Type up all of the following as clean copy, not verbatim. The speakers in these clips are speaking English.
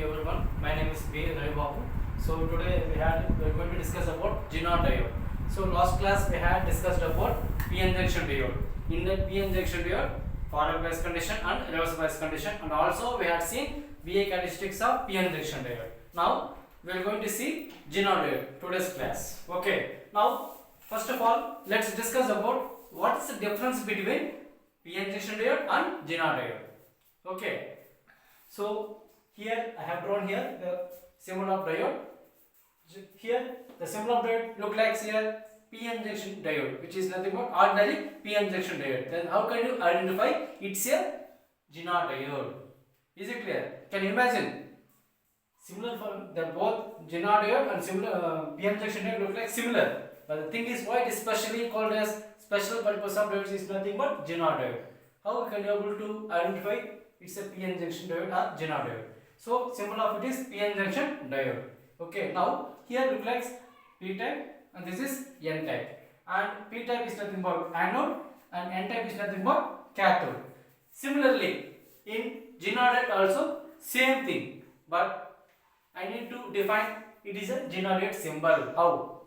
everyone. My name is B. Ravi Babu. So today we are going to discuss about Ginot diode. So last class we had discussed about p-n junction diode. In the p-n junction diode, forward bias condition and reverse bias condition, and also we had seen VA characteristics of p-n junction diode. Now we are going to see Ginot diode today's class. Okay. Now first of all, let's discuss about what is the difference between p-n junction diode and Ginot diode. Okay. So here I have drawn here the symbol of diode. Here the symbol of diode look like here p-n junction diode, which is nothing but ordinary p-n junction diode. Then how can you identify it's a Ginot diode? Is it clear? Can you imagine? Similar for the both Ginot diode and similar p-n junction diode look like similar. But the thing is, why it is specially called as special purpose of diodes is nothing but Ginot diode. How can you able to identify it's a p-n junction diode or Ginot diode? So symbol of it is p-n junction diode. Okay, now here look like p type and this is n type. And p type is nothing but anode and n type is nothing but cathode. Similarly, in Ginot diode also same thing, but I need to define it is a Ginot diode symbol. How?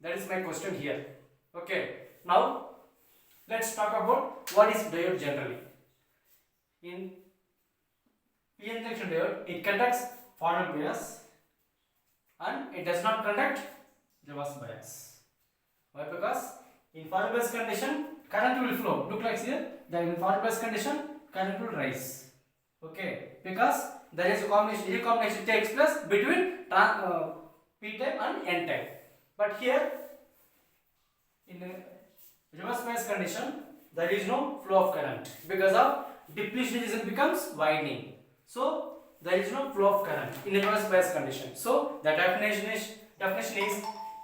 That is my question here. Okay, now let's talk about what is diode generally. In p-n junction diode, it conducts forward bias and it does not conduct reverse bias. Why? Because in forward bias condition, current will flow. Look like here, that in forward bias condition, current will rise. Okay, because there is a combination, recombination takes place between p type and n type. But here, in reverse bias condition, there is no flow of current because of depletion region becomes widening. So there is no flow of current in reverse bias condition. So the definition is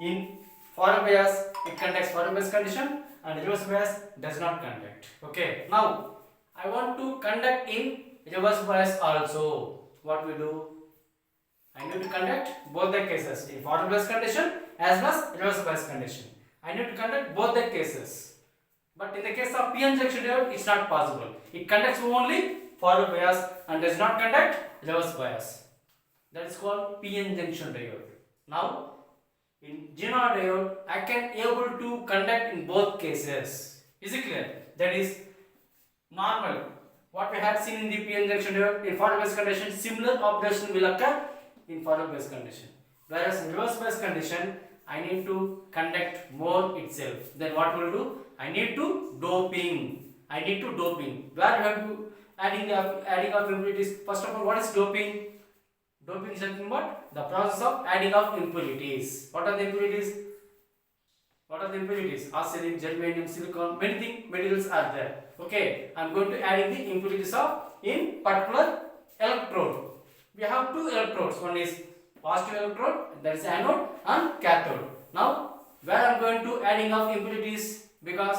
in forward bias it conducts forward bias condition and reverse bias does not conduct. Okay. Now I want to conduct in reverse bias also. What we do? I need to conduct both the cases in forward bias condition as well as reverse bias condition. I need to conduct both the cases. But in the case of p-n junction diode, it's not possible. It conducts only forward bias and does not conduct reverse bias. That is called p-n junction diode. Now, in Ginot diode, I can able to conduct in both cases. Is it clear? That is normal. What we had seen in the p-n junction diode, in forward bias condition, similar operation will occur in forward bias condition. Whereas in reverse bias condition, I need to conduct more itself. Then what will do? I need to doping. Where you have to adding of impurities. First of all, what is doping? Doping is nothing but the process of adding of impurities. What are the impurities? Arsenic, germanium, silicon, many materials are there. Okay, I am going to add in the impurities of in particular electrode. We have two electrodes. One is positive electrode, that is anode, and cathode. Now, where I am going to adding of impurities, because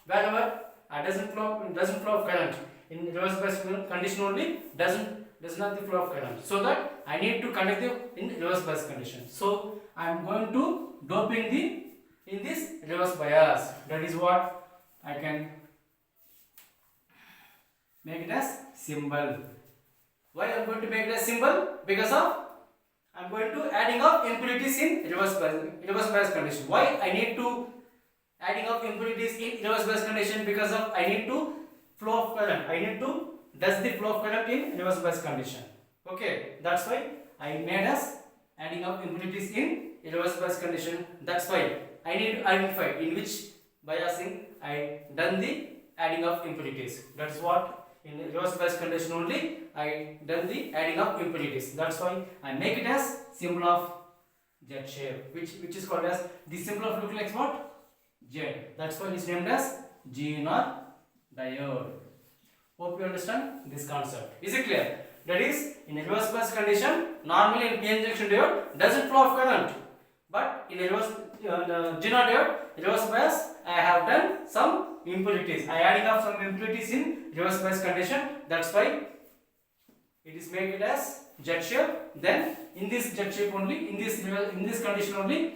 wherever doesn't flow of current in reverse bias condition only does not the flow of current. So that I need to conduct in reverse bias condition. So I am going to doping in this reverse bias. That is what I can make it as symbol. Why I am going to make it as symbol? Because of I am going to adding of impurities in reverse bias condition. Why I need to adding of impurities in reverse bias condition? Because of I need to flow of current. I need to does the flow of current in reverse bias condition. Okay, that's why I made as adding of impurities in reverse bias condition. That's why I need to identify in which biasing I done the adding of impurities. That's what in reverse bias condition only I done the adding of impurities. That's why I make it as symbol of Z shape, which is called as the symbol of look like what? Z. That's why it's named as Ginot diode. Hope you understand this concept. Is it clear? That is, in a reverse bias condition, normally in p-n junction diode doesn't flow of current, but in a reverse Ginot diode, reverse bias, I have done some impurities. I adding up some impurities in reverse bias condition. That's why it is made it as Z shape. Then in this Z shape only, in this condition only,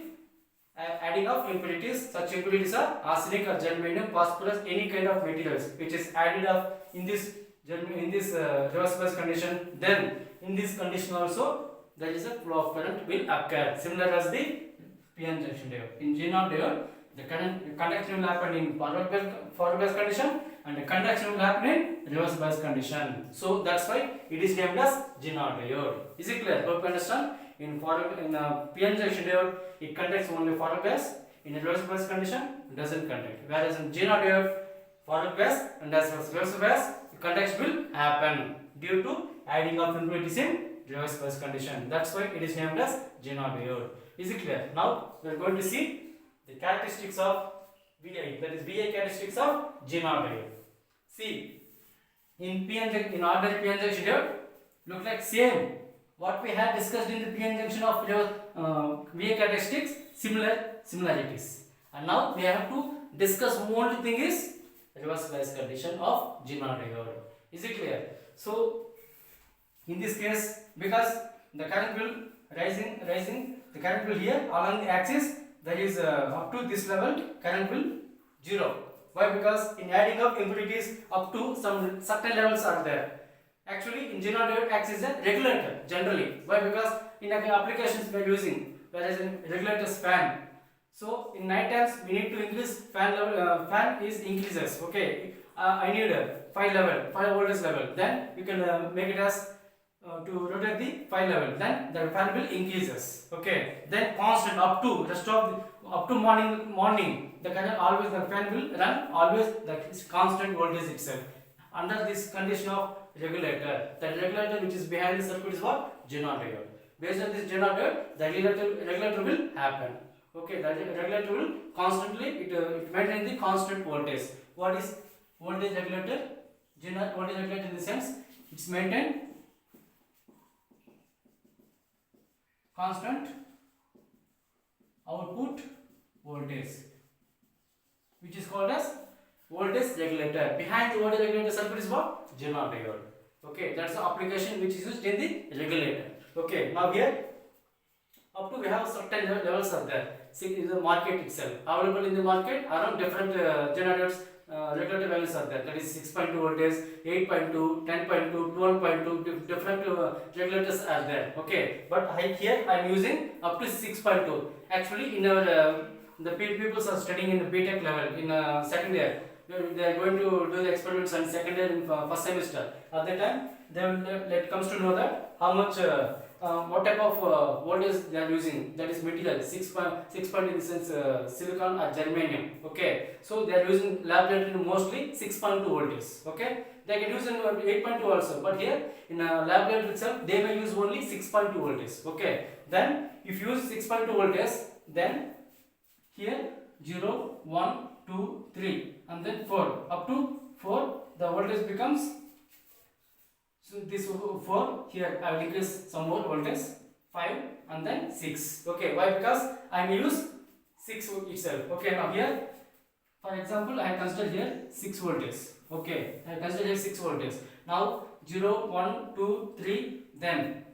adding of impurities. Such impurities are arsenic or germanium, phosphorus, any kind of materials which is added up in this in this reverse bias condition, then in this condition also there is a flow of current will occur, similar as the p-n junction diode. In G0 diode, the conduction will happen in forward bias condition, and the conduction will happen in reverse bias condition. So that's why it is named as G0 diode. Is it clear? Hope you understand. In p-n junction diode, it conducts only forward bias. In a reverse bias condition, it doesn't conduct. Whereas in G0 diode, forward bias and as well as reverse bias, conduction will happen due to adding of impurities in reverse bias condition. That's why it is named as G0 diode. Is it clear? Now we are going to see the characteristics of VI, that is VI characteristics of G0 diode. See, in ordinary p-n junction diode, look like same what we had discussed in the p-n junction of VI characteristics, similarities. And now we have to discuss only thing is reverse bias condition of G0 diode. Is it clear? So in this case, because the current will rising, the current will here along the axis, that is up to this level, current will 0. Why? Because in adding up impurities up to some certain levels are there. Actually, in G0 diode axis is a regulator generally. Why? Because in applications we are using, whereas in regulators fan. So in night times we need to increase fan level. Fan is increases. Okay, I need a 5 voltage level. Then you can make it as to rotate the 5 level. Then the fan will increases. Okay. Then constant up to rest of up to morning. The current always the fan will run always the constant voltage itself. Under this condition of regulator, the regulator which is behind the circuit is what? G0 diode. Based on this G0 diode, the regulator will happen. Okay, the regulator will constantly it maintain the constant voltage. What is voltage regulator? G0 voltage regulator in the sense it's maintain constant output voltage, which is called as voltage regulator. Behind the voltage regulator circuit is what? G0 diode. Okay, that's the application which is used in the regulator. Okay, now here up to we have certain levels are there. See in the market itself, available in the market around different generators, regulator values are there. That is 6.2 voltage, 8.2, 10.2, 12.2, different regulators are there. Okay, but here I am using up to 6.2. Actually, in our the people are studying in the BTech level in second year. They are going to do the experiments on second year in first semester. At that time, they will comes to know that how much. What type of voltage they are using, that is material 6 point in the sense silicon or germanium. Okay, so they are using laboratory mostly 6.2 voltage. Okay, they can use in 8.2 also, but here in a laboratory itself they may use only 6.2 voltage. Okay, then if you use 6.2 voltage, then here 0 1 2 3 and then 4 up to 4 the voltage becomes. So this 4 here I will increase some more voltage 5 and then 6. Okay, why? Because I may use 6 itself. Okay, now here for example I have considered here 6 voltage. Okay, I have considered here 6 voltage. Now 0 1 2 3, then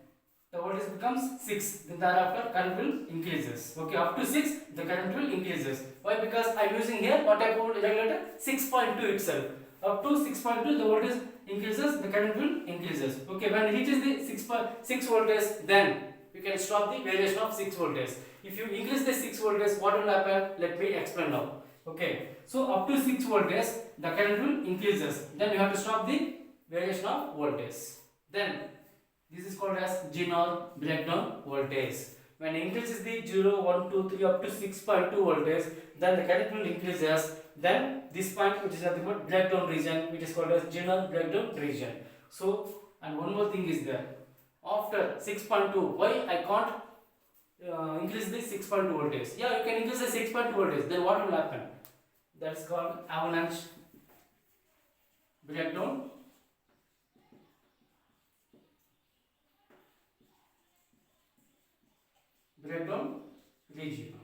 the voltage becomes 6. Then thereafter current will increases. Okay, up to 6 the current will increases. Why? Because I am using here what type of regulator? 6.2 itself. Up to 6.2 the voltage increases, the current will increases. Okay, when it reaches the 6 voltage, then you can stop the variation of 6 voltage. If you increase the 6 voltage, what will happen? Let me explain now. Okay, so up to 6 voltage the current will increases. Then you have to stop the variation of voltage. Then this is called as G0 breakdown voltage. When it increases the 0 1 2 3 up to 6.2 voltage, then the current will increases. Then this point which is nothing but breakdown region, which is called as G0 breakdown region. So, and one more thing is there. After 6.2, why I can't increase the 6.2 voltage? Yeah, you can increase the 6.2 voltage. Then what will happen? That is called avalanche breakdown region.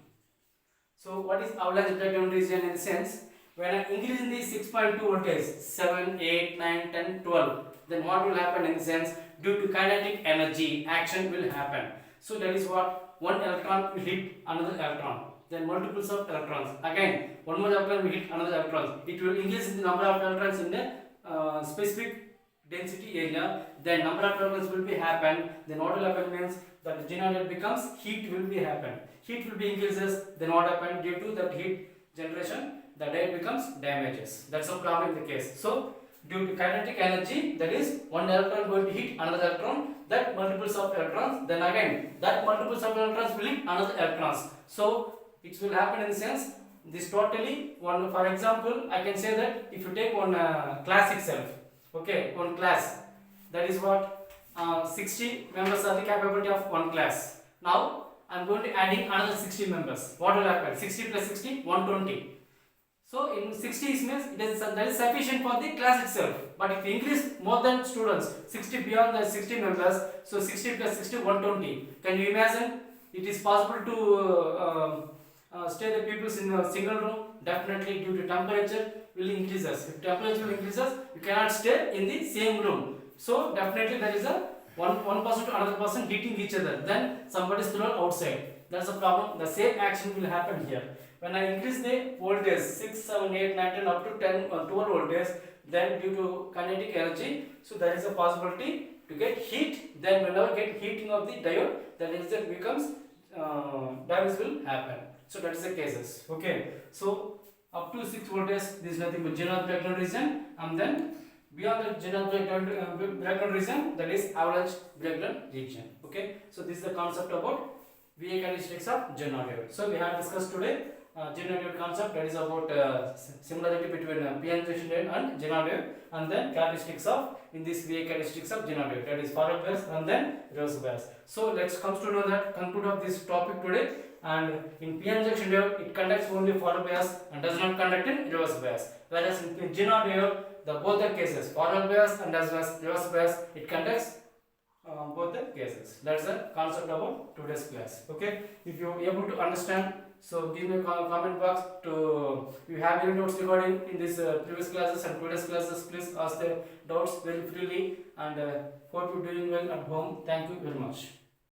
So what is avalanche breakdown region in the sense? When I increase in the 6.2 voltage, 7, 8, 9, 10, 12, then what will happen in the sense? Due to kinetic energy, action will happen. So that is what one electron will hit another electron. Then multiples of electrons. Again, one more electron will hit another electron. It will increase the number of electrons in the specific density area, then number of electrons will be happen. Then what will happen means that the generator becomes heat will be happen. Heat will be increases. Then what happen due to that heat generation, the diode becomes damages. That's a problem in the case. So due to kinetic energy, that is one electron going to hit another electron, that multiples of electrons, then again that multiples of electrons will hit another electrons. So it will happen in the sense this totally one. For example, I can say that if you take one class itself, okay, one class, that is what 60 members are the capability of one class. Now I am going to adding another 60 members. What will happen? 60 plus 60, 120. So in 60 means that is sufficient for the class itself. But if you increase more than students, 60 beyond the 60 members, so 60 plus 60, 120. Can you imagine? It is possible to stay the pupils in a single room. Definitely due to temperature will increases. If temperature will increases, you cannot stay in the same room. So definitely there is a one person to another person hitting each other. Then somebody is thrown outside. That's a problem. The same action will happen here. When I increase the voltage 6, 7, 8, 9, 10 up to 10 or 12 voltage, then due to kinetic energy, so there is a possibility to get heat. Then whenever get heating of the diode, the result becomes damage will happen. So that is the cases. Okay. So up to 6 voltage, this is nothing but general breakdown region, and then beyond the general breakdown region, that is avalanche breakdown region. Okay. So this is the concept about VA characteristics of generator. So we have discussed today generator concept, that is about similarity between p-n junction diode and generator, and then characteristics of in this VA characteristics of generator, that is forward bias and then reverse bias. So let's come to know that conclude of this topic today. And in p-n junction diode it conducts only forward bias and does not conduct in reverse bias, whereas in generator the both the cases forward bias and as well as reverse bias it conducts both the cases. That's the concept about today's class. Okay, if you are able to understand, so give me a comment box to if you have any doubts regarding in this previous classes and today's classes. Please ask the doubts very freely, and hope you are doing well at home. Thank you very much.